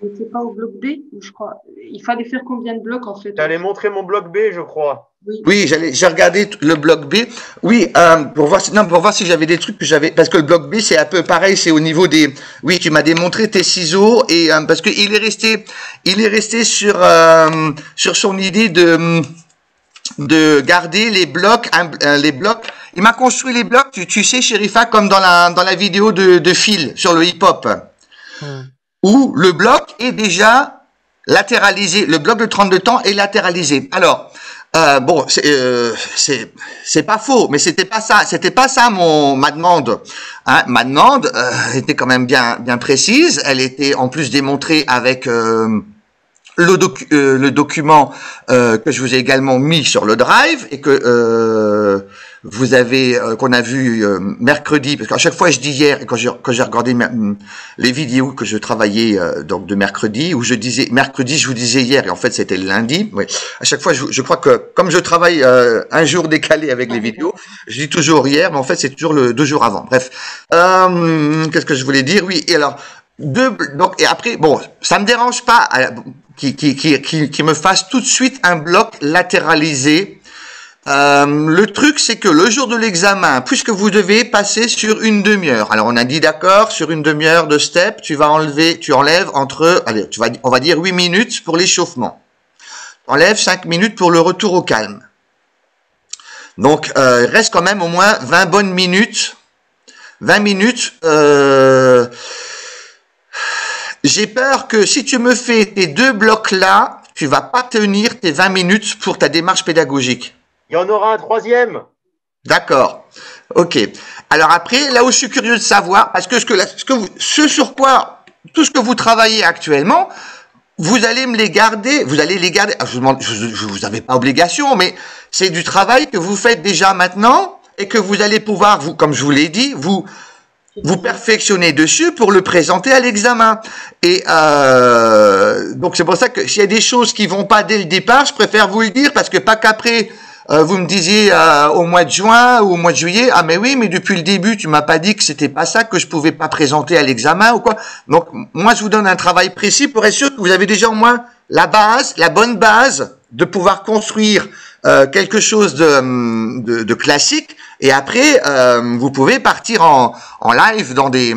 C'est pas au bloc B, je crois. Il fallait faire combien de blocs en fait? Tu allais montrer mon bloc B, je crois. Oui. Oui, j'ai regardé le bloc B. Oui, pour voir si, non, pour voir si j'avais des trucs que j'avais, parce que le bloc B c'est un peu pareil, c'est au niveau des. Oui, tu m'as démontré tes ciseaux et parce que il est resté sur son idée de garder les blocs, les blocs. Il m'a construit les blocs, tu sais, Sherifa, comme dans la vidéo de Phil sur le hip-hop, Hmm. où le bloc est déjà latéralisé, le bloc de 32 temps est latéralisé. Alors, bon, c'est pas faux, mais c'était pas ça ma demande. Hein, ma demande était quand même bien précise. Elle était en plus démontrée avec le document que je vous ai également mis sur le drive et que vous avez qu'on a vu mercredi, parce qu'à chaque fois je dis hier, et quand j'ai regardé les vidéos que je travaillais donc de mercredi, où je disais mercredi, je vous disais hier et en fait c'était le lundi. Oui. À chaque fois je crois que comme je travaille un jour décalé avec les vidéos, je dis toujours hier, mais en fait c'est toujours le 2 jours avant. Bref, qu'est-ce que je voulais dire? Oui, et alors donc et après bon, ça me dérange pas qui me fasse tout de suite un bloc latéralisé. Le truc, c'est que le jour de l'examen, puisque vous devez passer sur une demi-heure, alors on a dit d'accord, sur une demi-heure de step, tu enlèves entre, allez, on va dire 8 minutes pour l'échauffement. Tu enlèves 5 minutes pour le retour au calme. Donc, il reste quand même au moins 20 bonnes minutes. 20 minutes, j'ai peur que si tu me fais tes deux blocs-là, tu vas pas tenir tes 20 minutes pour ta démarche pédagogique. Il y en aura un troisième. D'accord. Ok. Alors après, là où je suis curieux de savoir, parce que ce sur quoi, tout ce que vous travaillez actuellement, vous allez me les garder, vous allez les garder. Je vous avais pas obligation, mais c'est du travail que vous faites déjà maintenant et que vous allez pouvoir, vous, comme je vous l'ai dit, vous perfectionner dessus pour le présenter à l'examen. Et donc c'est pour ça que s'il y a des choses qui vont pas dès le départ, je préfère vous le dire parce que pas qu'après vous me disiez au mois de juin ou au mois de juillet, ah mais oui, mais depuis le début tu m'as pas dit que c'était pas ça, que je pouvais pas présenter à l'examen ou quoi. Donc moi je vous donne un travail précis pour être sûr que vous avez déjà au moins la base, la bonne base de pouvoir construire quelque chose de classique. Et après, vous pouvez partir en live dans des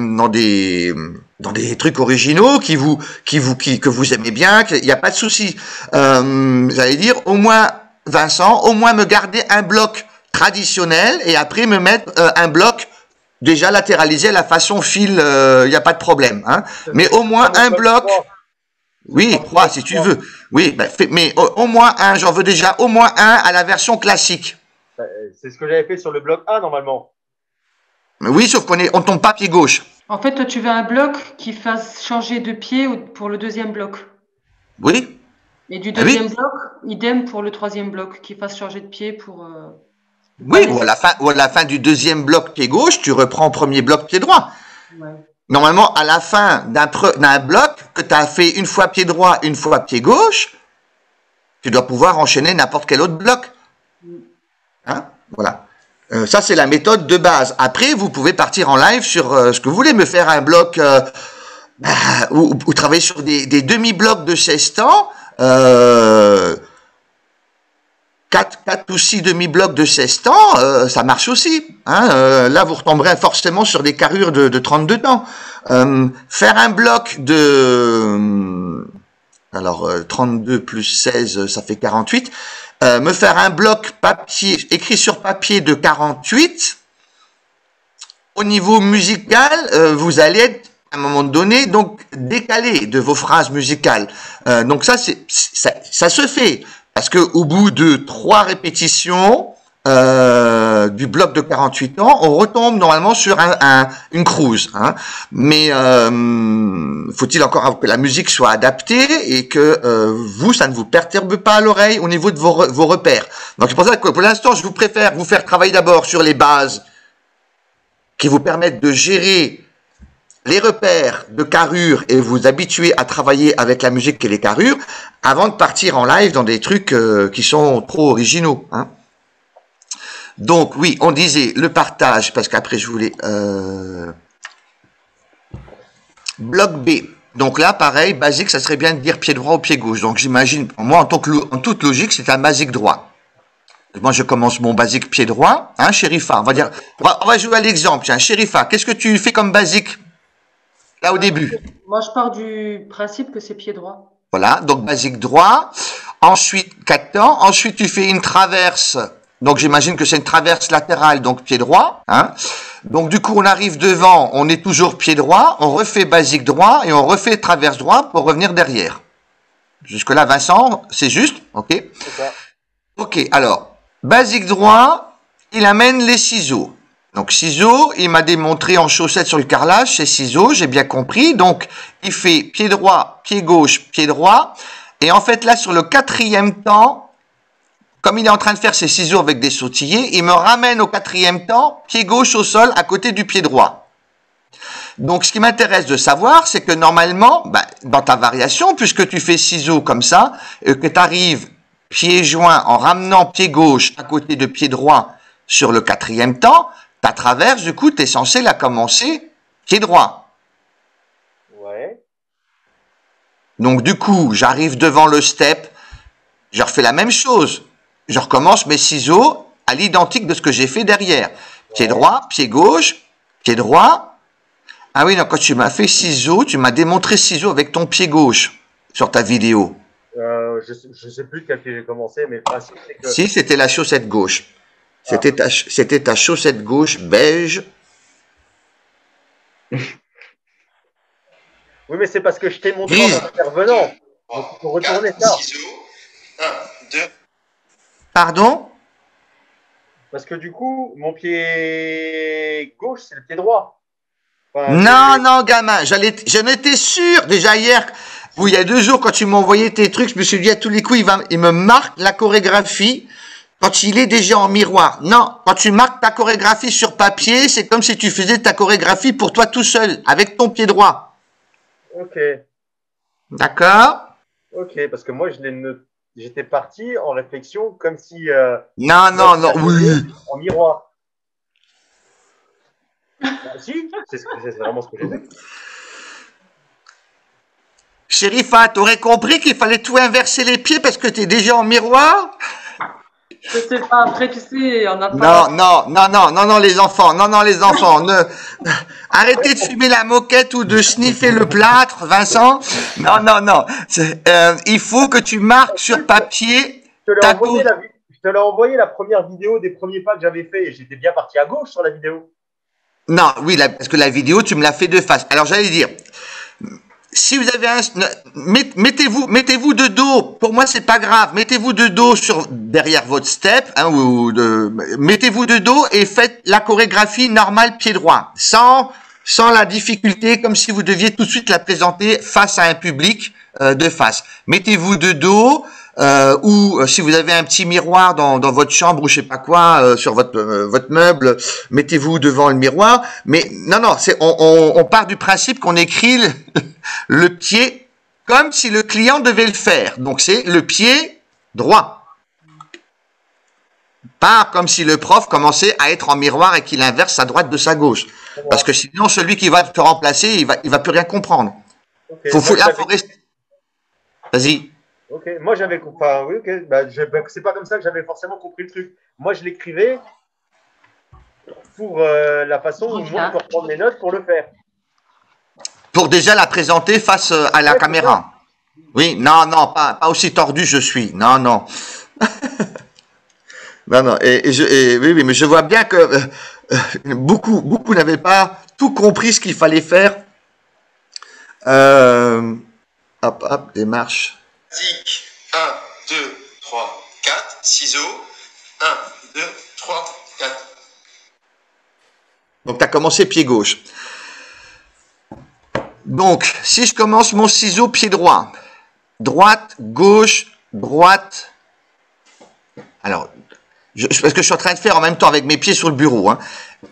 trucs originaux que vous aimez bien, qu'il n'y a pas de souci. J'allais dire, au moins, Vincent, au moins me garder un bloc traditionnel et après me mettre un bloc déjà latéralisé à la façon fil, il n'y a pas de problème. Hein. Mais au moins un bloc. Oui, 3 si tu veux. Oui, ben, mais au moins un, j'en veux déjà au moins un à la version classique. C'est ce que j'avais fait sur le bloc A normalement. Oui, sauf on tombe pas pied gauche. En fait, toi, tu veux un bloc qui fasse changer de pied pour le deuxième bloc. Oui. Et du Ah oui. deuxième bloc, idem pour le troisième bloc, qui fasse changer de pied pour. Oui, ou à la fin du deuxième bloc pied gauche, tu reprends premier bloc pied droit. Ouais. Normalement, à la fin d'un bloc que tu as fait une fois pied droit, une fois pied gauche, tu dois pouvoir enchaîner n'importe quel autre bloc. Hein, voilà. Ça, c'est la méthode de base. Après, vous pouvez partir en live sur ce que vous voulez, me faire un bloc ou travailler sur des demi-blocs de 16 temps, 4 ou 6 demi-blocs de 16 temps, ça marche aussi. Hein. Là, vous retomberez forcément sur des carrures de 32 temps. Faire un bloc de... alors, 32 plus 16, ça fait 48. Me faire un bloc papier écrit sur papier de 48. Au niveau musical, vous allez être à un moment donné donc décalé de vos phrases musicales. Donc ça se fait parce que au bout de 3 répétitions du bloc de 48 ans, on retombe normalement sur une cruise. Hein. Mais faut-il encore que la musique soit adaptée et que vous, ça ne vous perturbe pas à l'oreille au niveau de vos repères. Donc c'est pour ça que pour l'instant, je vous préfère vous faire travailler d'abord sur les bases qui vous permettent de gérer les repères de carrure et vous habituer à travailler avec la musique et les carrures avant de partir en live dans des trucs qui sont trop originaux. Hein. Donc oui, on disait le partage, parce qu'après je voulais... bloc B. Donc là, pareil, basique, ça serait bien de dire pied droit ou pied gauche. Donc j'imagine, moi, en toute logique, c'est un basique droit. Moi, je commence mon basique pied droit. Hein, Sherifa, on va jouer à l'exemple. Tiens, Sherifa, qu'est-ce que tu fais comme basique là au début? Moi, je pars du principe que c'est pied droit. Voilà, donc basique droit. Ensuite, 4 temps. Ensuite, tu fais une traverse. Donc, j'imagine que c'est une traverse latérale, donc pied droit. Hein. Donc, du coup, on arrive devant, on est toujours pied droit. On refait basique droit et on refait traverse droit pour revenir derrière. Jusque-là, Vincent, c'est juste? Ok. Ok, alors, basique droit, il amène les ciseaux. Donc, ciseaux, il m'a démontré en chaussettes sur le carrelage, c'est ciseaux, j'ai bien compris. Donc, il fait pied droit, pied gauche, pied droit. Et en fait, là, sur le 4e temps, comme il est en train de faire ses ciseaux avec des sautillés, il me ramène au 4e temps, pied gauche au sol, à côté du pied droit. Donc, ce qui m'intéresse de savoir, c'est que normalement, dans ta variation, puisque tu fais ciseaux comme ça, que tu arrives pied joint en ramenant pied gauche à côté de pied droit sur le 4e temps, ta traverse, du coup, tu es censé la commencer pied droit. Ouais. Donc, du coup, j'arrive devant le step, je refais la même chose. Je recommence mes ciseaux à l'identique de ce que j'ai fait derrière. Pied droit, pied gauche, pied droit. Ah oui, donc quand tu m'as fait ciseaux, tu m'as démontré ciseaux avec ton pied gauche sur ta vidéo. Je sais plus de quel pied j'ai commencé, mais le principe, c'est que... Si, c'était la chaussette gauche. C'était ta chaussette gauche beige. Oui, mais c'est parce que je t'ai montré en intervenant. Donc, il faut retourner ça. Ciseaux. 1, 2. Pardon? Parce que du coup, mon pied gauche, c'est le pied droit. Enfin, Non, gamin, j'en étais sûr déjà hier, ou il y a 2 jours, quand tu m'as envoyé tes trucs, je me suis dit à tous les coups, il me marque la chorégraphie quand il est déjà en miroir. Non, quand tu marques ta chorégraphie sur papier, c'est comme si tu faisais ta chorégraphie pour toi tout seul, avec ton pied droit. Ok. D'accord? Ok, parce que moi, j'étais parti en réflexion comme si... Non, oui. En miroir. Si, c'est vraiment ce que j'ai fait. Sherifa, t'aurais compris qu'il fallait tout inverser les pieds parce que t'es déjà en miroir? Je sais pas, après, tu sais, on n'a pas... Non, les enfants, arrêtez de fumer la moquette ou de sniffer le plâtre, Vincent. Non, il faut que tu marques sur papier Je te l'ai envoyé la première vidéo des premiers pas que j'avais fait et j'étais bien parti à gauche sur la vidéo. Non, oui, parce que la vidéo, tu me l'as fait de face. Alors, j'allais dire, si vous avez mettez-vous de dos. Pour moi, c'est pas grave. Mettez-vous de dos derrière votre step, hein, mettez-vous de dos et faites la chorégraphie normale pied droit, sans la difficulté, comme si vous deviez tout de suite la présenter face à un public de face. Mettez-vous de dos. Ou si vous avez un petit miroir dans votre chambre ou je sais pas quoi sur votre meuble, mettez-vous devant le miroir. Mais non, on part du principe qu'on écrit le pied comme si le client devait le faire. Donc c'est le pied droit. Pas comme si le prof commençait à être en miroir et qu'il inverse sa droite de sa gauche. Parce que sinon celui qui va te remplacer, il va plus rien comprendre. Okay, faut rester. Vas-y. Ok, moi j'avais compris. Enfin, oui, ok. C'est pas comme ça que j'avais forcément compris le truc. Moi je l'écrivais pour la façon où moi je peux reprendre mes notes pour le faire. Pour déjà la présenter face à la caméra. Oui, non, pas aussi tordu je suis. Non. non, oui, mais je vois bien que beaucoup n'avaient pas tout compris ce qu'il fallait faire. Hop, démarche. Basique. 1, 2, 3, 4. Ciseaux. 1, 2, 3, 4. Donc, tu as commencé pied gauche. Donc, si je commence mon ciseau pied droit, droite, gauche, droite. Alors, parce que je suis en train de faire en même temps avec mes pieds sur le bureau. Hein.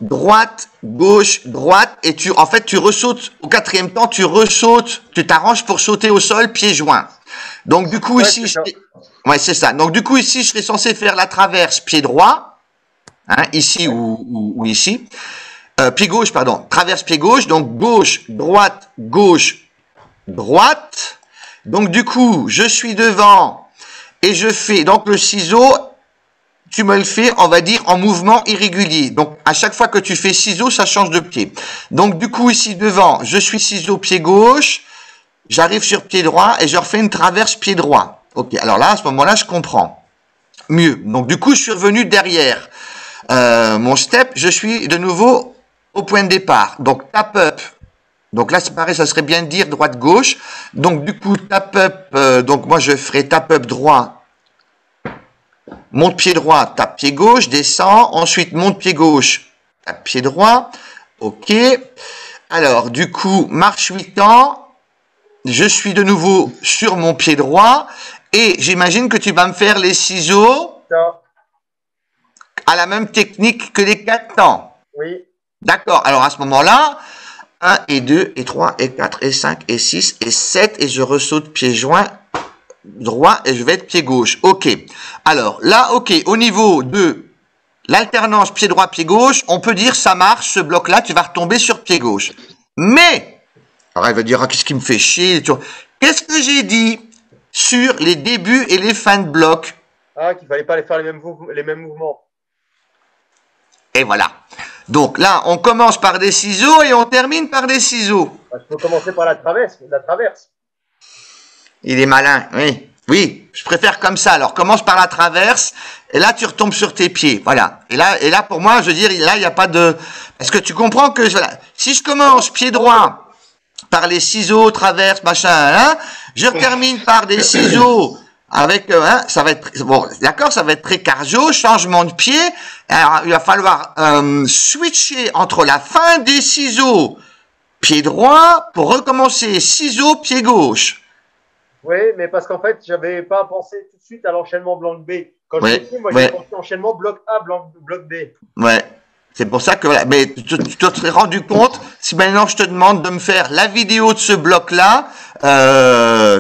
Droite, gauche, droite. Et tu ressautes au 4e temps, tu t'arranges pour sauter au sol, pieds joints. Donc, du coup, ici, c'est ça. Donc, du coup, ici, je serais censé faire la traverse pied droit. Hein, ici ou ici. Pied gauche, pardon. Traverse pied gauche. Donc, gauche, droite, droite. Donc du coup, je suis devant et je fais donc le ciseau. Tu me le fais, on va dire, en mouvement irrégulier. Donc, à chaque fois que tu fais ciseau, ça change de pied. Donc, du coup, ici devant, je suis ciseau pied gauche, j'arrive sur pied droit et je refais une traverse pied droit. Ok, alors là, à ce moment-là, je comprends mieux. Donc, du coup, je suis revenu derrière mon step. Je suis de nouveau au point de départ. Donc, tap up. Donc là, c'est pareil, ça serait bien de dire droite-gauche. Donc, du coup, tap up. Donc, moi, je ferai tap up droit. Monte pied droit, tape pied gauche, descend, ensuite monte pied gauche, tape pied droit, ok. Alors, du coup, marche 8 ans, je suis de nouveau sur mon pied droit, et j'imagine que tu vas me faire les ciseaux à la même technique que les 4 temps. Oui. D'accord, alors à ce moment-là, 1 et 2 et 3 et 4 et 5 et 6 et 7, et je ressaute pied joint, droit et je vais être pied gauche. Ok. Alors là, ok. Au niveau de l'alternance pied droit, pied gauche, on peut dire ça marche, ce bloc-là, tu vas retomber sur pied gauche. Mais, alors elle va dire, ah, qu'est-ce qui me fait chier? Qu'est-ce que j'ai dit sur les débuts et les fins de bloc? Ah, qu'il fallait pas faire les mêmes mouvements. Et voilà. Donc là, on commence par des ciseaux et on termine par des ciseaux. Bah, je peux commencer par la traverse. Il est malin, oui. Oui, je préfère comme ça. Alors, commence par la traverse, et là, tu retombes sur tes pieds. Voilà. Et là, pour moi, je veux dire, là, il n'y a pas de... Est-ce que tu comprends que... Voilà. Si je commence pied droit, par les ciseaux, traverse, machin, hein, je termine par des ciseaux, avec... ça va être... Bon, d'accord, ça va être très cardio, changement de pied. Alors, il va falloir switcher entre la fin des ciseaux, pied droit, pour recommencer ciseaux, pied gauche. Oui, mais parce qu'en fait, j'avais pas pensé tout de suite à l'enchaînement bloc B. Quand je l'ai moi, j'ai pensé enchaînement bloc A, bloc B. Ouais, c'est pour ça que voilà. Mais tu te serais rendu compte, si maintenant je te demande de me faire la vidéo de ce bloc-là,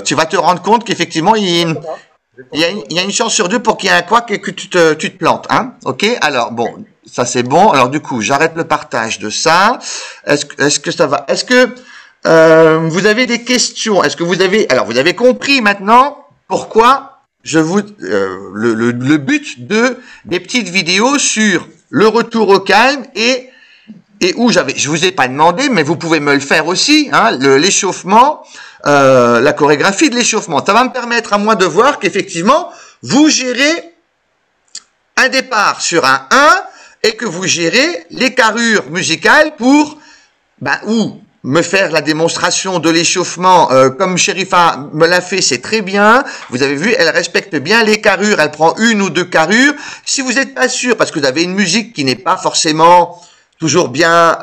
tu vas te rendre compte qu'effectivement, il y a une chance sur deux pour qu'il y ait un couac et que tu te plantes. Hein, ok. Alors, bon, ça c'est bon. Alors, du coup, j'arrête le partage de ça. Est-ce que ça va? Est-ce que vous avez des questions? Est-ce que vous avez compris maintenant pourquoi le but des petites vidéos sur le retour au calme et où je vous ai pas demandé, mais vous pouvez me le faire aussi, hein, l'échauffement, la chorégraphie de l'échauffement. Ça va me permettre à moi de voir qu'effectivement, vous gérez un départ sur un 1 et que vous gérez les carrures musicales pour, ou me faire la démonstration de l'échauffement comme Sherifa me l'a fait, c'est très bien. Vous avez vu, elle respecte bien les carrures, elle prend une ou deux carrures. Si vous n'êtes pas sûr, parce que vous avez une musique qui n'est pas forcément toujours bien,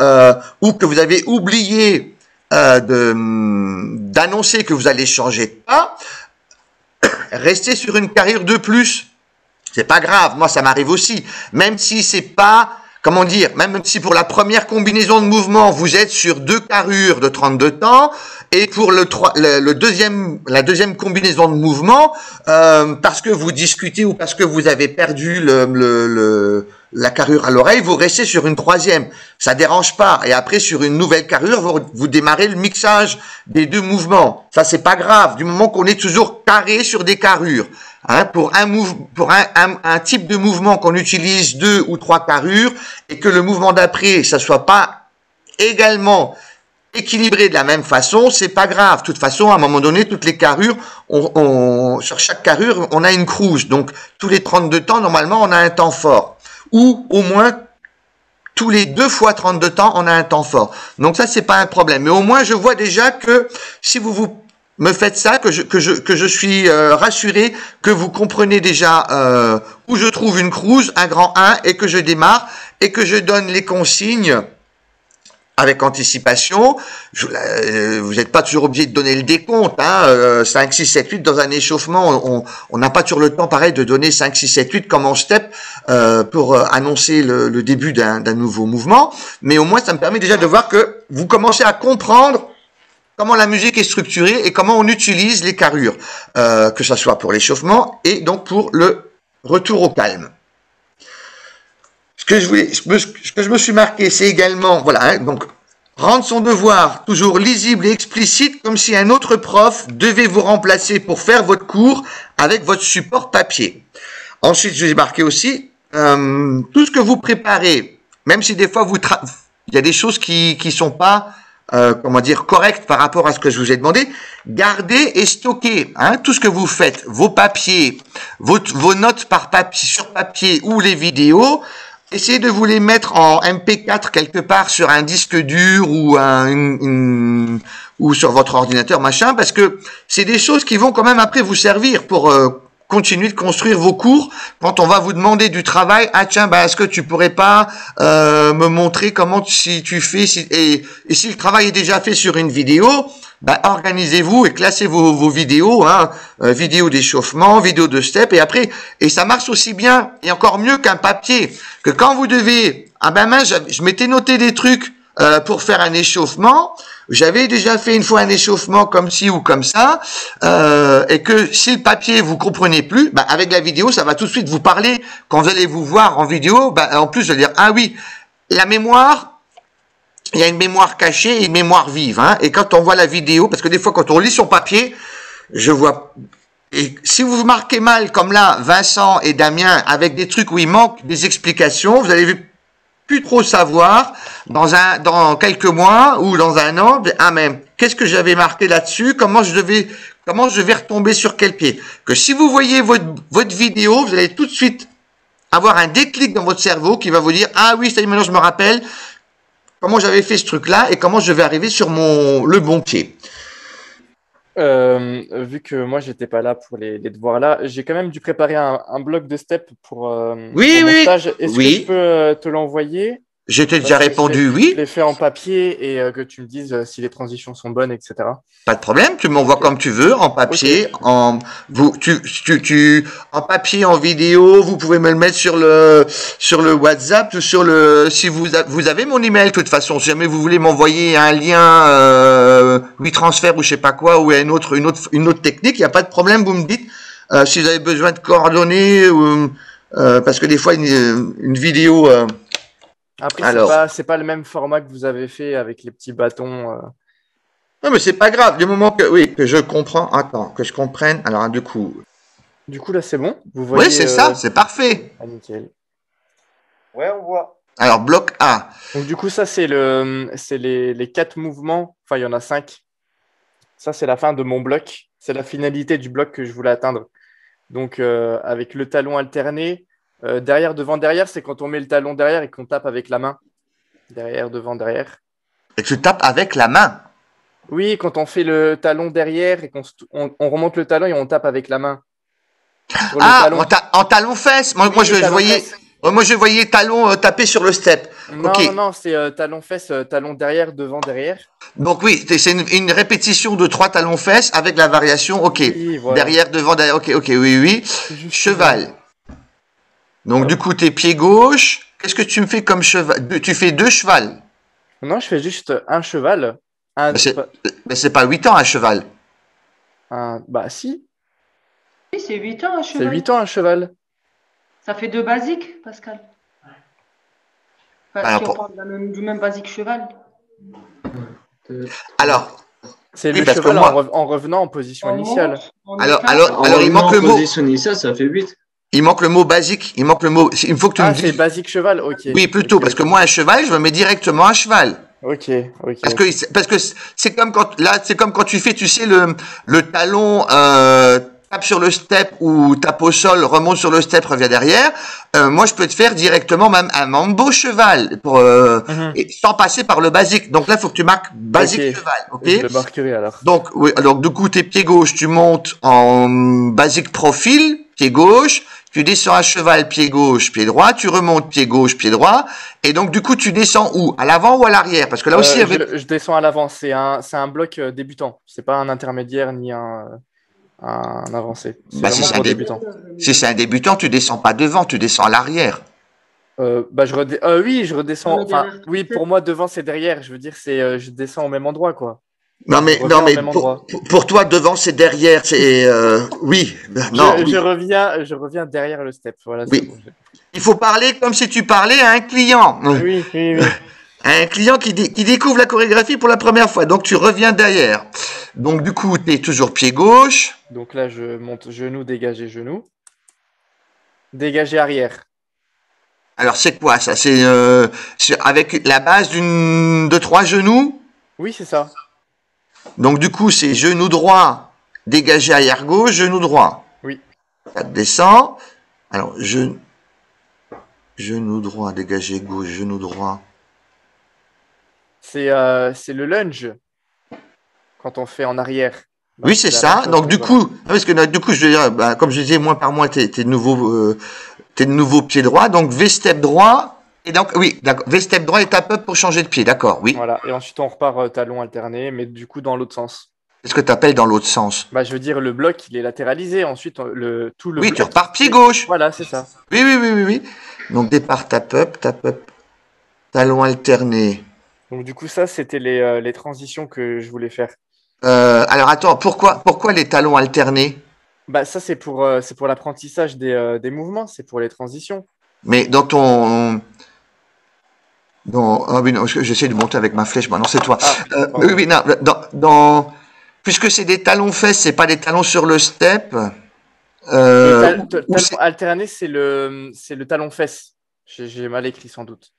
ou que vous avez oublié d'annoncer que vous allez changer de pas, restez sur une carrure de plus. C'est pas grave, moi ça m'arrive aussi. Même si c'est pas... Comment dire, même si pour la première combinaison de mouvements, vous êtes sur 2 carrures de 32 temps, et pour la deuxième combinaison de mouvements, parce que vous discutez ou parce que vous avez perdu la carrure à l'oreille, vous restez sur une 3e. Ça dérange pas. Et après, sur une nouvelle carrure, vous démarrez le mixage des 2 mouvements. Ça, c'est pas grave, du moment qu'on est toujours carré sur des carrures. Hein, pour un type de mouvement qu'on utilise 2 ou 3 carrures et que le mouvement d'après, ça soit pas également équilibré de la même façon, c'est pas grave. De toute façon, à un moment donné, toutes les carrures, sur chaque carrure, on a une cruise. Donc, tous les 32 temps, normalement, on a un temps fort. Ou, au moins, tous les 2 fois 32 temps, on a un temps fort. Donc, ça, c'est pas un problème. Mais au moins, je vois déjà que si vous me faites ça, que je suis rassuré, que vous comprenez déjà où je trouve une cruise, un grand 1, et que je démarre, et que je donne les consignes avec anticipation. Vous n'êtes pas toujours obligé de donner le décompte, hein, 5, 6, 7, 8, dans un échauffement, on n'a pas toujours le temps pareil de donner 5, 6, 7, 8 comme en step pour annoncer le début d'un nouveau mouvement, mais au moins ça me permet déjà de voir que vous commencez à comprendre comment la musique est structurée et comment on utilise les carrures, que ce soit pour l'échauffement et donc pour le retour au calme. Ce que je me suis marqué, c'est également, voilà, hein, donc Rendre son devoir toujours lisible et explicite, comme si un autre prof devait vous remplacer pour faire votre cours avec votre support papier. Ensuite, je vais marquer aussi tout ce que vous préparez, même si des fois il y a des choses qui sont pas comment dire correctes par rapport à ce que je vous ai demandé. Gardez et stockez tout ce que vous faites, vos papiers, vos notes par papier, sur papier ou les vidéos. Essayez de vous les mettre en MP4 quelque part sur un disque dur ou ou sur votre ordinateur, machin, parce que c'est des choses qui vont quand même après vous servir pour continuer de construire vos cours. Quand on va vous demander du travail, ah tiens, est-ce que tu pourrais pas me montrer comment si tu fais et si le travail est déjà fait sur une vidéo, organisez-vous et classez vos vidéos, vidéos d'échauffement, vidéos de step, et ça marche aussi bien et encore mieux qu'un papier, que quand vous devez, je m'étais noté des trucs pour faire un échauffement, j'avais déjà fait une fois un échauffement comme ci ou comme ça, et que si le papier vous comprenez plus, avec la vidéo, ça va tout de suite vous parler. Quand vous allez vous voir en vidéo, en plus, je vais dire, ah oui, la mémoire, il y a une mémoire cachée et une mémoire vive, et quand on voit la vidéo, parce que des fois, quand on lit son papier, je vois, et si vous marquez mal, comme là, Vincent et Damien, avec des trucs où il manque des explications, vous allez plus trop savoir dans quelques mois ou dans un an, même qu'est-ce que j'avais marqué là-dessus, comment je vais retomber sur quel pied. Que si vous voyez votre vidéo, vous allez tout de suite avoir un déclic dans votre cerveau qui va vous dire, ah oui, ça y est, maintenant je me rappelle comment j'avais fait ce truc-là et comment je vais arriver sur le bon pied. Vu que moi j'étais pas là pour les devoirs là, j'ai quand même dû préparer un bloc de step pour mon stage. Est-ce que je peux te l'envoyer? Je t'ai déjà répondu oui. Je l'ai fait en papier et que tu me dises si les transitions sont bonnes, etc. Pas de problème, tu m'envoies comme tu veux, en papier, en papier, en vidéo, vous pouvez me le mettre sur le WhatsApp, si vous avez mon email, de toute façon, si jamais vous voulez m'envoyer un lien, WeTransfer ou je sais pas quoi, ou une autre technique, il n'y a pas de problème, vous me dites, si vous avez besoin de coordonnées, parce que des fois, une vidéo, après, c'est pas le même format que vous avez fait avec les petits bâtons. Non, mais c'est pas grave. Du moment que je comprends. Attends, que je comprenne. Alors, du coup. Du coup, là, c'est bon. Vous voyez, oui, c'est ça. C'est parfait. Ah, nickel. Ouais, on voit. Alors, bloc A. Donc, du coup, ça, c'est les 4 mouvements. Enfin, il y en a 5. Ça, c'est la fin de mon bloc. C'est la finalité du bloc que je voulais atteindre. Donc, avec le talon alterné. Derrière, devant, derrière, c'est quand on met le talon derrière et qu'on tape avec la main. Derrière, devant, derrière. Et tu tapes avec la main? Oui, quand on fait le talon derrière et qu'on remonte le talon et on tape avec la main. En talon-fesse. Moi, je voyais talon taper sur le step. Non, c'est talon-fesse, talon derrière, devant, derrière. Donc oui, c'est une répétition de 3 talons-fesses avec la variation, ok. Oui, voilà. Derrière, devant, derrière, ok, oui. Cheval. Donc, du coup, t'es pied gauche. Qu'est-ce que tu me fais comme cheval? Tu fais 2 chevals? Non, je fais juste un cheval. Mais c'est pas 8 ans un cheval. Si. Oui, c'est 8 ans un cheval. C'est 8 ans un cheval. Ça fait 2 basiques, Pascal. Si on parle du même basique cheval. Alors. C'est le cheval en revenant en position initiale. Alors, il manque le mot. En position initiale, ça fait 8. Il manque le mot basique. Il faut que tu me dises. C'est basique cheval, ok. Oui, plutôt, parce que moi, un cheval, je me mets directement à cheval. Ok. Parce que c'est comme quand tu fais, tu sais, le talon, tape sur le step ou tape au sol, remonte sur le step, revient derrière. Moi, je peux te faire directement même un mambo cheval sans passer par le basique. Donc là, il faut que tu marques basique cheval. Ok. Je le marquerai alors. Donc, oui, alors du coup, tes pieds gauche, tu montes en basique profil, pied gauche. Tu descends à cheval, pied gauche, pied droit, tu remontes pied gauche, pied droit, et donc du coup tu descends où? À l'avant ou à l'arrière? Parce que là aussi je descends à l'avant, c'est un bloc débutant, c'est pas un intermédiaire ni un avancé. Si c'est un débutant, tu descends pas devant, tu descends à l'arrière. Oui, je redescends. Oui, pour moi devant c'est derrière. Je veux dire je descends au même endroit quoi. Non mais pour toi devant c'est derrière, c'est oui. Non. Je reviens derrière le step. Voilà. Oui. Il faut parler comme si tu parlais à un client. Oui. Un client qui découvre la chorégraphie pour la première fois. Donc, tu reviens derrière. Donc, du coup, tu es toujours pied gauche. Donc là, je monte genou, dégagé, genou. Dégagé arrière. Alors, c'est quoi ça? C'est avec la base de 3 genoux. Oui, c'est ça. Donc, du coup, c'est genou droit, dégagé arrière gauche, genou droit. Oui. Ça descend. Alors, genou droit, dégagé gauche, genou droit. C'est le lunge quand on fait en arrière. Donc, Oui, c'est ça. Donc, du coup, parce que du coup, je veux dire, comme je disais, mois par mois, t'es de nouveau pied droit. Donc, V-step droit. Et donc, oui, d'accord. V-step droit et tap up pour changer de pied. D'accord, oui. Voilà. Et ensuite, on repart talon alterné, mais du coup, dans l'autre sens. Qu'est-ce que tu appelles dans l'autre sens? Je veux dire, le bloc, il est latéralisé. Ensuite, tout le Oui, bloc, tu repars pied gauche. Voilà, c'est ça. Oui. Donc, départ tap up, talon alterné. Donc, du coup, ça, c'était les transitions que je voulais faire. Alors, attends, pourquoi les talons alternés? Ça, c'est pour l'apprentissage des mouvements, c'est pour les transitions. Mais dans ah oui, non, j'essaie de monter avec ma flèche. Non, c'est toi. Oui, non, puisque c'est des talons fesses, c'est pas des talons sur le step. Talon alterné, c'est le talon fesse. J'ai mal écrit sans doute.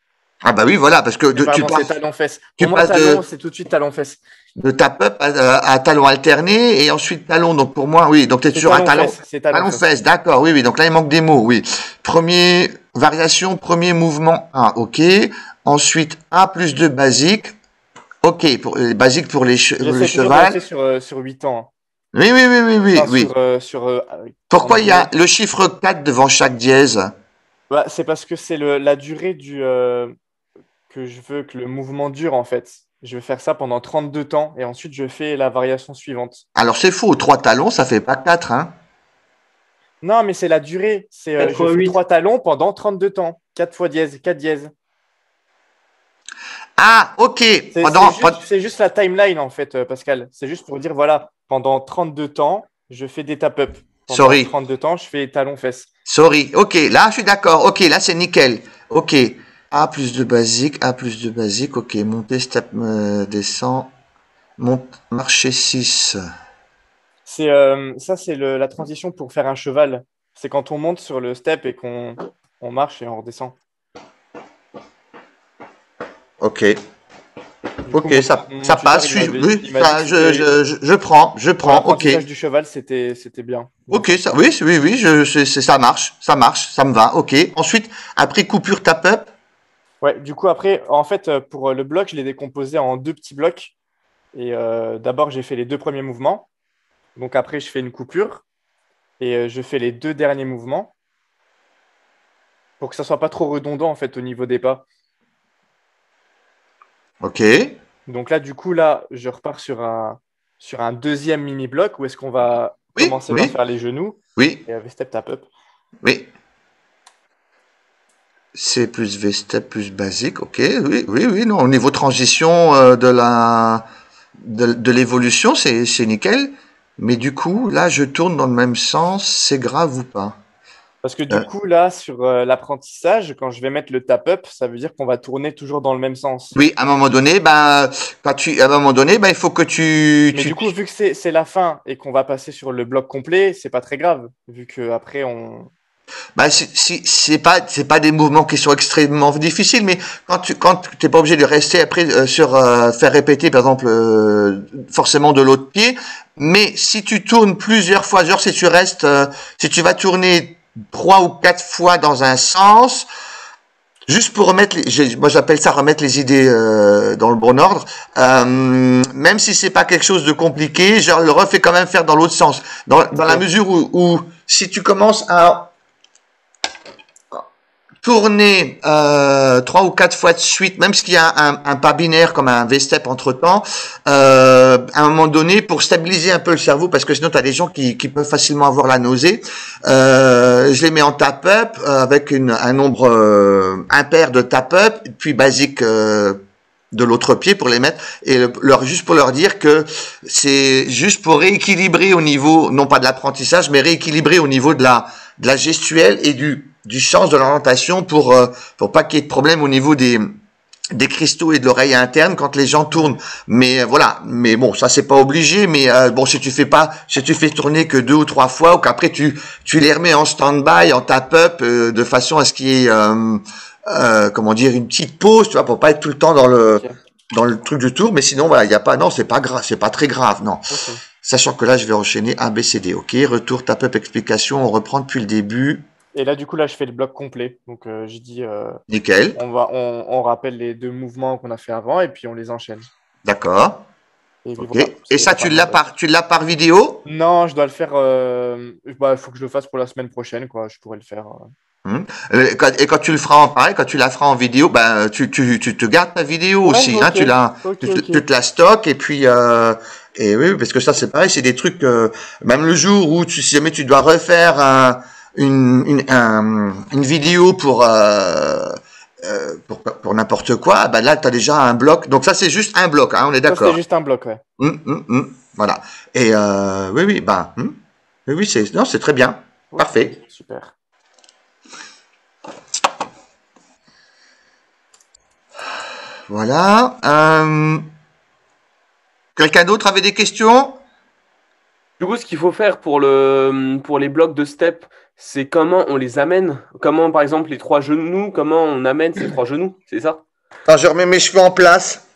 Ah bah oui, voilà, parce que tu passes talon fesse. Pour moi, talon, c'est tout de suite talon fesse. De tap-up à talon alterné et ensuite talon. Donc pour moi, oui, donc tu es sur un talon. Talon fesse, d'accord, oui. Donc là, il manque des mots, oui. Premier mouvement 1, ok. Ensuite, 1 plus 2 basique. Ok, basique pour le cheval. Sur 8 ans. Oui. Pourquoi il y a le chiffre 4 devant chaque dièse? C'est parce que c'est la durée que je veux que le mouvement dure, en fait. Je vais faire ça pendant 32 temps et ensuite je fais la variation suivante. Alors c'est faux, 3 talons, ça fait pas 4, hein? Non, mais c'est la durée. Je fais 3 talons pendant 32 temps. 4 fois dièse, 4 dièses. Ah, ok. C'est juste la timeline, en fait, Pascal. C'est juste pour dire, voilà, pendant 32 temps, je fais des tap-up. Pendant 32 temps, je fais talons-fesses. Ok, là, je suis d'accord. Ok, là, c'est nickel. Ok. A plus de basique, ok. Monter, step, descend. Marcher 6. Ça, c'est la transition pour faire un cheval. C'est quand on monte sur le step et qu'on marche et on redescend. Ok. Ok, ça passe. Je prends. Ok. L'apprentissage du cheval, c'était bien. Ok, ça marche, ça me va. Ok. Ensuite, après coupure tap-up. Ouais, du coup, après, en fait, pour le bloc, je l'ai décomposé en 2 petits blocs. Et d'abord, j'ai fait les 2 premiers mouvements. Donc après, je fais une coupure. Et je fais les 2 derniers mouvements. Pour que ça ne soit pas trop redondant, en fait, au niveau des pas. Ok. Donc là, du coup, je repars sur un deuxième mini-bloc où est-ce qu'on va commencer par faire les genoux. Oui. Et V-step tap-up. Oui. C plus V-step plus basique, ok, oui, non, au niveau transition de l'évolution, c'est nickel, mais du coup, là, je tourne dans le même sens, c'est grave ou pas? Parce que du coup, là, sur l'apprentissage, quand je vais mettre le tap-up, ça veut dire qu'on va tourner toujours dans le même sens. Oui, à un moment donné, il faut que Mais du coup, vu que c'est la fin et qu'on va passer sur le bloc complet, c'est pas très grave, vu qu'après, on... c'est pas des mouvements qui sont extrêmement difficiles, mais quand t'es pas obligé de rester après faire répéter par exemple forcément de l'autre pied, mais si tu tournes plusieurs fois, genre si tu vas tourner 3 ou 4 fois dans un sens, juste pour remettre moi j'appelle ça remettre les idées dans le bon ordre, même si c'est pas quelque chose de compliqué, je le refais quand même faire dans l'autre sens, dans la mesure où si tu commences à tourner 3 ou 4 fois de suite, même s'il y a un pas binaire comme un V-step entre-temps, à un moment donné, pour stabiliser un peu le cerveau, parce que sinon tu as des gens qui peuvent facilement avoir la nausée, je les mets en tap-up avec un nombre impair de tap-up, puis basique de l'autre pied pour les mettre, et juste pour leur dire que c'est juste pour rééquilibrer au niveau, non pas de l'apprentissage, mais rééquilibrer au niveau de la gestuelle et du sens de l'orientation pour pas qu'il y ait de problème au niveau des des cristaux et de l'oreille interne quand les gens tournent. Mais voilà. Mais bon, ça c'est pas obligé. Mais bon, si tu fais tourner que 2 ou 3 fois, ou qu'après tu les remets en stand-by, en tap-up, de façon à ce qu'il y ait, comment dire, une petite pause, tu vois, pour pas être tout le temps dans le truc du tour. Mais sinon, voilà, il y a pas, non, c'est pas grave, c'est pas très grave, non. Ok. Sachant que là, je vais enchaîner A, B, C, D. Ok, retour, tap-up, explication, on reprend depuis le début. Et là, du coup, là, je fais le bloc complet. Donc, je dis, Nickel. on rappelle les 2 mouvements qu'on a fait avant et puis on les enchaîne. D'accord. Et puis Ok. voilà, Et ça, tu l'as par vidéo? Non, je dois le faire. Il faut que je le fasse pour la semaine prochaine, quoi. Je pourrais le faire. Et quand tu le feras pareil, quand tu la feras en vidéo, ben, tu te gardes ta vidéo aussi, hein, ok. tu te la stockes et puis, et oui, parce que ça, c'est pareil, c'est des trucs, même le jour où si jamais tu dois refaire une vidéo pour n'importe quoi, ben là, tu as déjà un bloc. Donc ça, c'est juste un bloc, hein, on est Ça, d'accord. c'est juste un bloc, ouais. Voilà. Et oui, oui, c'est très bien. Ouais, Parfait. Super. Voilà. Quelqu'un d'autre avait des questions? Du coup, ce qu'il faut faire pour les blocs de step, c'est comment on les amène. Comment, par exemple, les 3 genoux, comment on amène ces 3 genoux, c'est ça? Attends, je remets mes cheveux en place.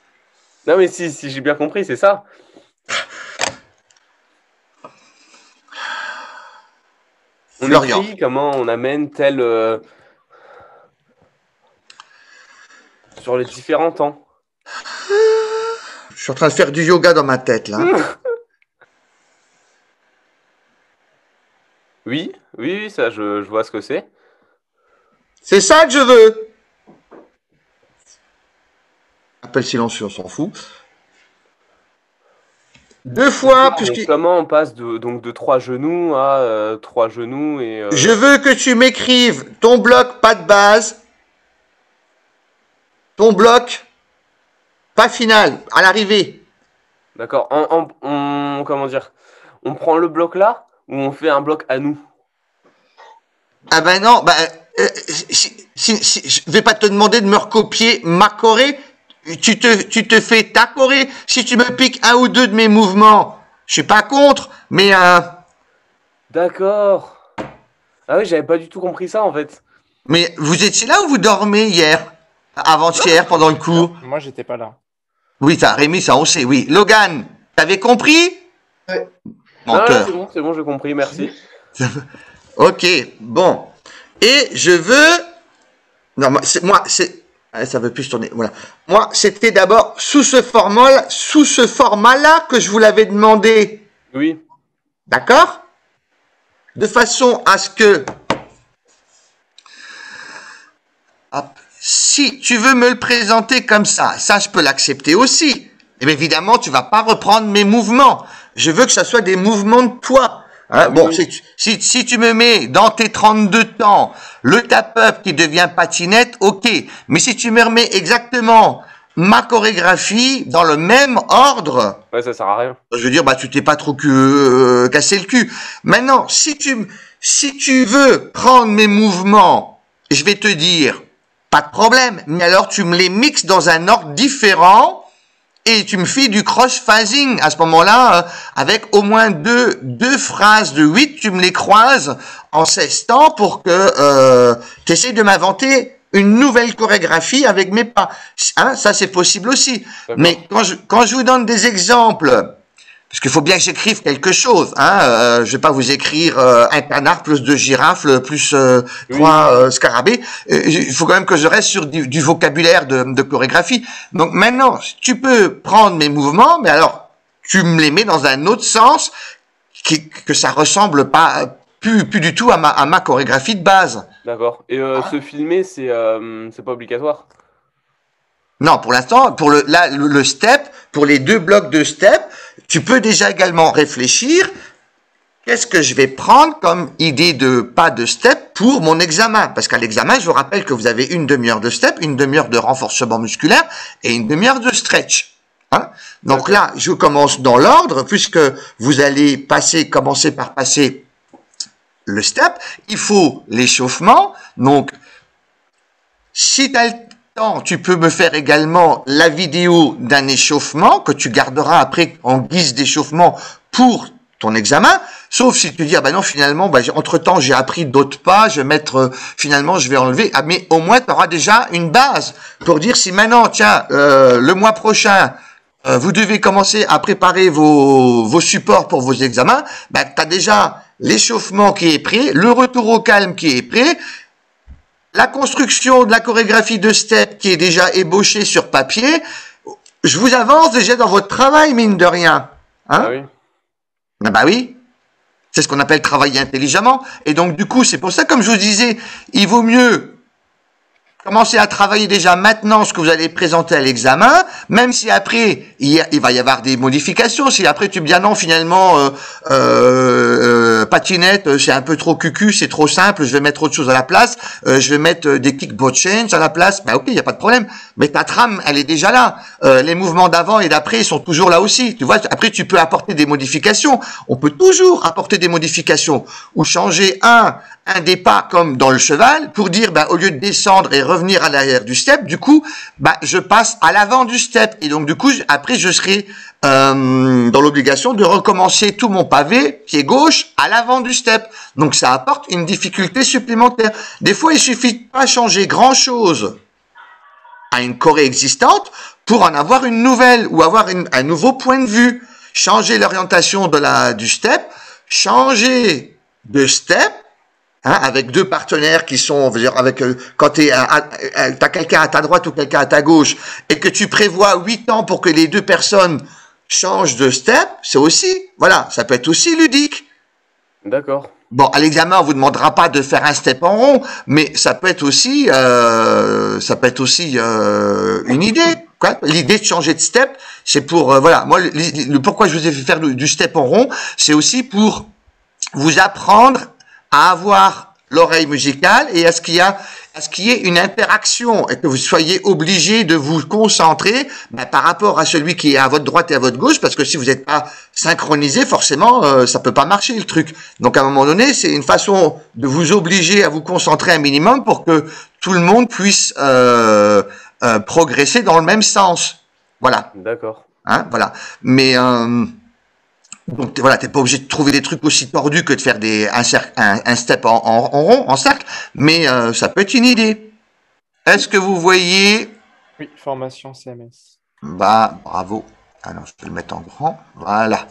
Non, mais si j'ai bien compris, c'est ça. On Florian. écrit comment on amène tel sur les différents temps. Je suis en train de faire du yoga dans ma tête, là. Oui, ça, je vois ce que c'est. C'est ça que je veux. Appel silencieux, on s'en fout. 2 fois, puisque... Comment on passe de 3 genoux à 3 genoux et... Je veux que tu m'écrives ton bloc pas de base, ton bloc pas final, à l'arrivée. D'accord. Comment dire? On prend le bloc là ou on fait un bloc à nous? Ah ben non, je vais pas te demander de me recopier ma choré. Tu te fais ta choré. Si tu me piques 1 ou 2 de mes mouvements, je suis pas contre, mais D'accord. Ah oui, j'avais pas du tout compris ça en fait. mais vous étiez là ou vous dormez hier, avant-hier, pendant le cours? Moi, j'étais pas là. Oui, Rémi, ça on sait, oui. Logan, t'avais compris? Ouais. Menteur. C'est bon, j'ai compris, merci. Ok, bon. Et je veux... Non, ça veut plus se tourner, voilà. Moi, c'était d'abord sous ce format-là que je vous l'avais demandé. Oui. D'accord? De façon à ce que... Hop. Si tu veux me le présenter comme ça je peux l'accepter aussi. Et bien évidemment, tu vas pas reprendre mes mouvements. Je veux que ça soit des mouvements de toi. Hein, bon, si tu me mets dans tes 32 temps le tap-up qui devient patinette, ok. Mais si tu me remets exactement ma chorégraphie dans le même ordre, Ouais, ça sert à rien. je veux dire, tu t'es pas trop cassé le cul. Maintenant, si tu veux prendre mes mouvements, je vais te dire, pas de problème. Mais alors, tu me les mixes dans un ordre différent. Et tu me fais du cross-phasing à ce moment-là, avec au moins deux phrases de 8, tu me les croises en 16 temps pour que tu essaies de m'inventer une nouvelle chorégraphie avec mes pas. Hein, ça, c'est possible aussi. Mais quand je vous donne des exemples, parce qu'il faut bien que j'écrive quelque chose, hein, je vais pas vous écrire un canard plus 2 girafes plus 3 scarabées. Il faut quand même que je reste sur du vocabulaire de chorégraphie. Donc maintenant, tu peux prendre mes mouvements, mais alors tu me les mets dans un autre sens que ça ressemble pas plus du tout à ma chorégraphie de base. D'accord. Et se filmer, c'est pas obligatoire? Non, pour l'instant, pour le step, pour les 2 blocs de step, tu peux déjà également réfléchir. Qu'est-ce que je vais prendre comme idée de pas de step pour mon examen? Parce qu'à l'examen, je vous rappelle que vous avez une demi-heure de step, une demi-heure de renforcement musculaire et une demi-heure de stretch. Hein? Donc là, je commence dans l'ordre puisque vous allez commencer par passer le step. Il faut l'échauffement. Donc, si tu as temps, tu peux me faire également la vidéo d'un échauffement que tu garderas après en guise d'échauffement pour ton examen. Sauf si tu dis, ah ben non, finalement, entre-temps, j'ai appris d'autres pas, je vais mettre, finalement, je vais enlever. Ah, mais au moins, tu auras déjà une base pour dire si maintenant, tiens, le mois prochain, vous devez commencer à préparer vos supports pour vos examens, tu as déjà l'échauffement qui est prêt, le retour au calme qui est prêt, la construction de la chorégraphie de step qui est déjà ébauchée sur papier. Je vous avance déjà dans votre travail, mine de rien. Hein? Ah oui. Ah bah oui. C'est ce qu'on appelle travailler intelligemment. Et donc, du coup, c'est pour ça, comme je vous disais, il vaut mieux commencez à travailler déjà maintenant ce que vous allez présenter à l'examen, même si après, il va y avoir des modifications. Si après tu me dis, ah non, finalement, patinette, c'est un peu trop cucu, c'est trop simple, je vais mettre autre chose à la place, je vais mettre des kickboard change à la place, ok, il n'y a pas de problème. Mais ta trame, elle est déjà là. Les mouvements d'avant et d'après sont toujours là aussi. Tu vois, après, tu peux apporter des modifications. On peut toujours apporter des modifications ou changer un des pas comme dans le cheval pour dire, au lieu de descendre et revenir à l'arrière du step, du coup, je passe à l'avant du step. Et donc, du coup, après, je serai dans l'obligation de recommencer tout mon pavé, pied gauche, à l'avant du step. Donc, ça apporte une difficulté supplémentaire. Des fois, il suffit de pas changer grand-chose à une choré existante pour en avoir une nouvelle ou avoir un nouveau point de vue. Changer l'orientation du step, changer de step, avec deux partenaires qui sont, quand t'as quelqu'un à ta droite ou quelqu'un à ta gauche, et que tu prévois 8 ans pour que les deux personnes changent de step, c'est aussi, voilà, ça peut être aussi ludique. D'accord. Bon, à l'examen, on vous demandera pas de faire un step en rond, mais ça peut être aussi, une idée. L'idée de changer de step, c'est pour, voilà, moi, pourquoi je vous ai fait faire du step en rond, c'est aussi pour vous apprendre à avoir l'oreille musicale et à ce qu'il y ait une interaction et que vous soyez obligé de vous concentrer par rapport à celui qui est à votre droite et à votre gauche, parce que si vous n'êtes pas synchronisé, forcément, ça peut pas marcher le truc. Donc à un moment donné, c'est une façon de vous obliger à vous concentrer un minimum pour que tout le monde puisse progresser dans le même sens. Voilà. D'accord. Voilà. Mais donc voilà, t'es pas obligé de trouver des trucs aussi tordus que de faire un step en rond, en cercle, mais ça peut être une idée. Est-ce que vous voyez? Oui, formation CMS. Bravo. Alors, je vais le mettre en grand. Voilà.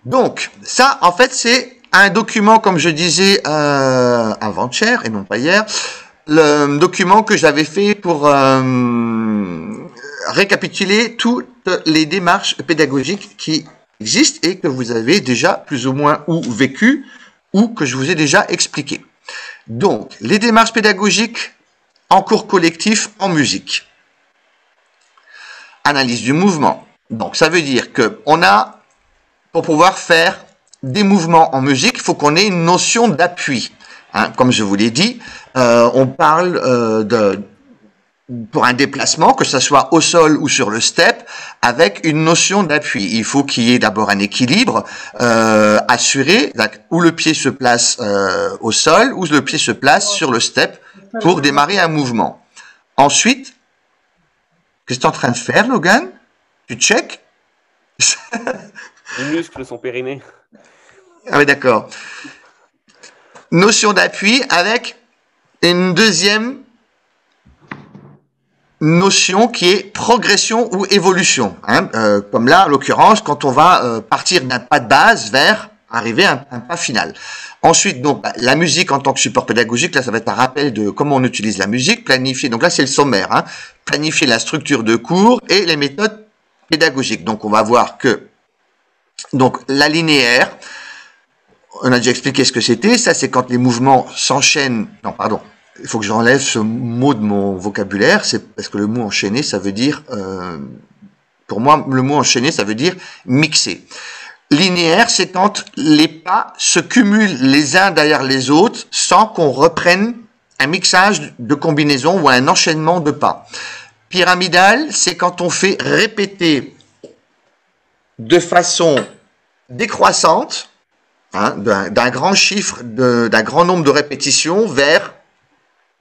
Donc, ça, en fait, c'est un document, comme je disais avant-hier et non pas hier, le document que j'avais fait pour récapituler toutes les démarches pédagogiques qui existent et que vous avez déjà plus ou moins vécu ou que je vous ai déjà expliqué. Donc, les démarches pédagogiques en cours collectif en musique. Analyse du mouvement. Donc, ça veut dire que pour pouvoir faire des mouvements en musique, il faut qu'on ait une notion d'appui. Comme je vous l'ai dit, on parle pour un déplacement, que ce soit au sol ou sur le step, avec une notion d'appui. Il faut qu'il y ait d'abord un équilibre assuré, où le pied se place au sol, où le pied se place sur le step pour démarrer un mouvement. Ensuite, qu'est-ce que tu es en train de faire, Logan? Tu check? Les muscles sont périnés. Ah oui, d'accord. Notion d'appui avec une deuxième notion qui est progression ou évolution. Comme là, en l'occurrence, quand on va partir d'un pas de base vers arriver à un pas final. Ensuite, donc, la musique en tant que support pédagogique, là, ça va être un rappel de comment on utilise la musique, planifier, donc là, c'est le sommaire, planifier la structure de cours et les méthodes pédagogiques. Donc, on va voir que, donc, la linéaire, on a déjà expliqué ce que c'était, ça, c'est quand les mouvements s'enchaînent, non, pardon, il faut que j'enlève ce mot de mon vocabulaire, c'est parce que le mot enchaîné, ça veut dire, pour moi, le mot enchaîné, ça veut dire mixer. Linéaire, c'est quand les pas se cumulent les uns derrière les autres sans qu'on reprenne un mixage de combinaisons ou un enchaînement de pas. Pyramidal, c'est quand on fait répéter de façon décroissante, d'un grand chiffre, d'un grand nombre de répétitions vers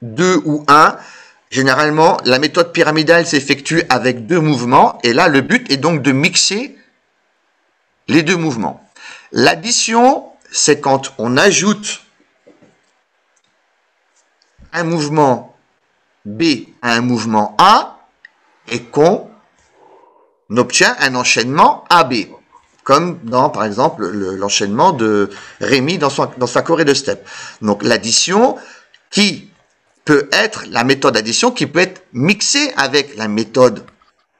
2 ou 1, Généralement, la méthode pyramidale s'effectue avec 2 mouvements. Et là, le but est donc de mixer les 2 mouvements. L'addition, c'est quand on ajoute un mouvement B à un mouvement A et qu'on obtient un enchaînement AB. Comme dans, par exemple, l'enchaînement de Rémi dans sa choré de step. Donc, l'addition qui peut être, la méthode d'addition qui peut être mixée avec la méthode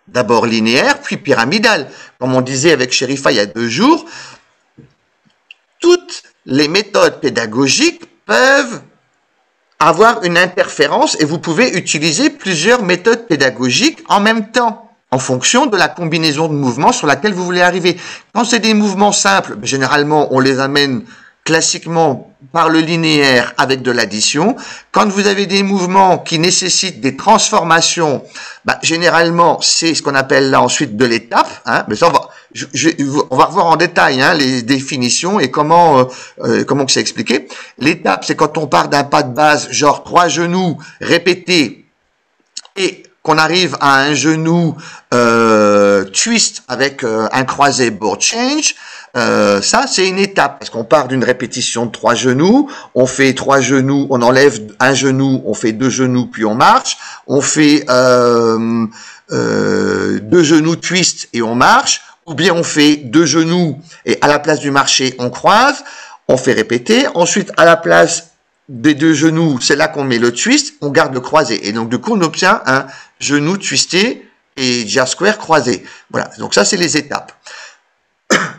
d'abord linéaire, puis pyramidale. Comme on disait avec Sherifa il y a 2 jours, toutes les méthodes pédagogiques peuvent avoir une interférence et vous pouvez utiliser plusieurs méthodes pédagogiques en même temps, en fonction de la combinaison de mouvements sur laquelle vous voulez arriver. Quand c'est des mouvements simples, généralement, on les amène classiquement par le linéaire avec de l'addition. Quand vous avez des mouvements qui nécessitent des transformations, généralement, c'est ce qu'on appelle là ensuite de l'étape. Hein, mais ça, on va revoir en détail les définitions et comment que c'est expliqué. L'étape, c'est quand on part d'un pas de base, genre 3 genoux répétés et qu'on arrive à un genou twist avec un croisé board change. Ça, c'est une étape, parce qu'on part d'une répétition de 3 genoux, on fait 3 genoux, on enlève un genou, on fait 2 genoux, puis on marche, on fait 2 genoux twist et on marche, ou bien on fait 2 genoux et à la place du marcher, on croise, on fait répéter, ensuite à la place des 2 genoux, c'est là qu'on met le twist, on garde le croisé, et donc du coup on obtient un genou twisté et jazz square croisé. Voilà, donc ça c'est les étapes.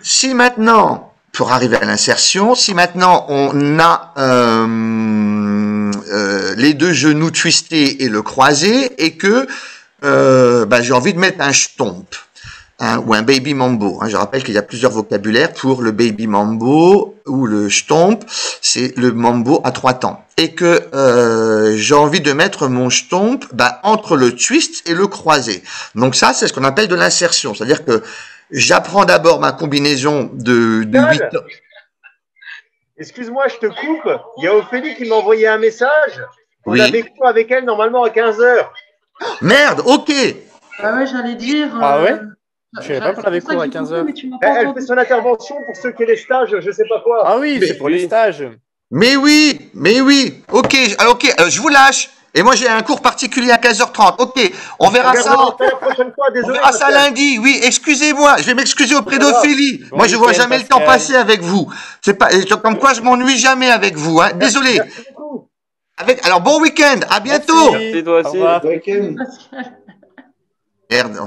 Si maintenant, pour arriver à l'insertion, si maintenant on a les 2 genoux twistés et le croisé et que j'ai envie de mettre un stomp ou un baby mambo. Je rappelle qu'il y a plusieurs vocabulaires pour le baby mambo ou le stomp, c'est le mambo à 3 temps. Et que j'ai envie de mettre mon stomp entre le twist et le croisé. Donc ça, c'est ce qu'on appelle de l'insertion. C'est-à-dire que j'apprends d'abord ma combinaison de 8 ans. Excuse-moi, je te coupe. Il y a Ophélie qui m'a envoyé un message. On Oui. avait cours avec elle normalement à 15h. Merde, ok. Ah ouais, j'allais dire. Ah ouais? Je savais pas qu'on avait cours à 15h. Elle fait son intervention pour ceux qui ont les stages, je sais pas quoi. Ah oui, c'est pour les stages. Mais oui. Ok, je vous lâche. Et moi, j'ai un cours particulier à 15h30. Ok, on verra ça. La prochaine fois, On désolé. verra ça lundi. Oui, excusez-moi. Je vais m'excuser auprès d'Ophélie. Bon Moi, je vois week-end, jamais le temps Pascal. passer avec vous. C'est pas, comme quoi je m'ennuie jamais avec vous. Désolé. Merci beaucoup. Alors, bon week-end. À bientôt. Merci. C'est toi aussi. Au revoir. Week-end. Merde.